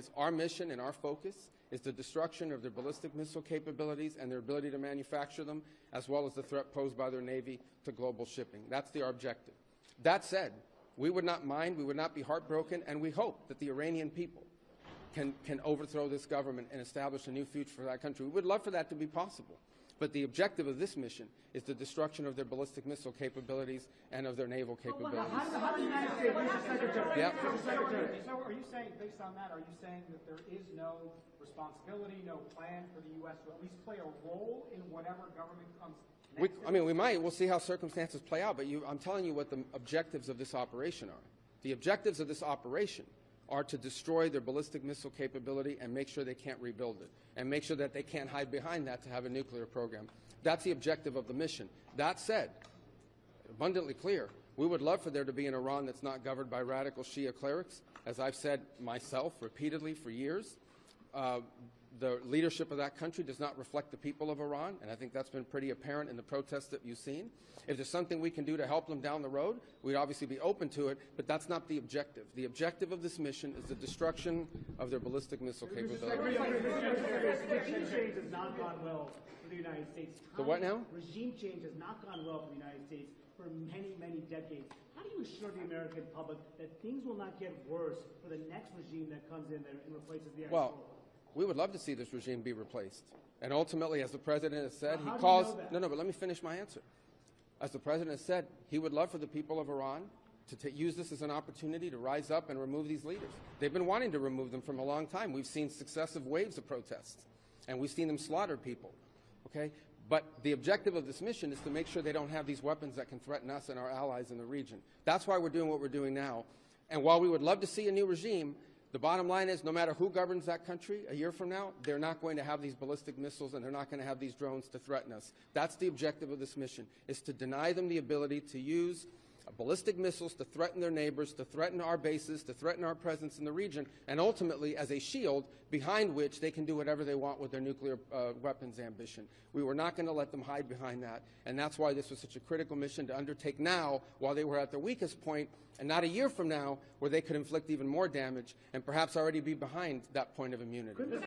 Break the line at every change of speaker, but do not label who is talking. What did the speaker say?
is our mission and our focus is the destruction of their ballistic missile capabilities and their ability to manufacture them, as well as the threat posed by their Navy to global shipping. That's the objective. That said, we would not mind, we would not be heartbroken, and we hope that the Iranian people can overthrow this government and establish a new future for that country. We would love for that to be possible. But the objective of this mission is the destruction of their ballistic missile capabilities and of their naval capabilities.
How do the United States, Mr. Secretary,
Yep.
Mr. Secretary, so are you saying, based on that, are you saying that there is no responsibility, no plan for the U.S. to at least play a role in whatever government comes next?
We might. We'll see how circumstances play out. But I'm telling you what the objectives of this operation are. The objectives of this operation are to destroy their ballistic missile capability and make sure they can't rebuild it, and make sure that they can't hide behind that to have a nuclear program. That's the objective of the mission. That said, abundantly clear, we would love for there to be an Iran that's not governed by radical Shia clerics. As I've said myself repeatedly for years, the leadership of that country does not reflect the people of Iran, and I think that's been pretty apparent in the protests that you've seen. If there's something we can do to help them down the road, we'd obviously be open to it, but that's not the objective. The objective of this mission is the destruction of their ballistic missile capability.
Regime change has not gone well for the United States.
The what now?
Regime change has not gone well for the United States for many, many decades. How do you assure the American public that things will not get worse for the next regime that comes in there and replaces the actual?
Well, we would love to see this regime be replaced. And ultimately, as the President has said,
Well,
he calls...
do you know that?
No, but let me finish my answer. As the President has said, he would love for the people of Iran to use this as an opportunity to rise up and remove these leaders. They've been wanting to remove them from a long time. We've seen successive waves of protests, and we've seen them slaughter people. Okay? But the objective of this mission is to make sure they don't have these weapons that can threaten us and our allies in the region. That's why we're doing what we're doing now. And while we would love to see a new regime, the bottom line is no matter who governs that country a year from now, they're not going to have these ballistic missiles and they're not going to have these drones to threaten us. That's the objective of this mission, is to deny them the ability to use ballistic missiles to threaten their neighbors, to threaten our bases, to threaten our presence in the region, and ultimately as a shield behind which they can do whatever they want with their nuclear weapons ambition. We were not going to let them hide behind that, and that's why this was such a critical mission to undertake now while they were at their weakest point, and not a year from now where they could inflict even more damage and perhaps already be behind that point of immunity.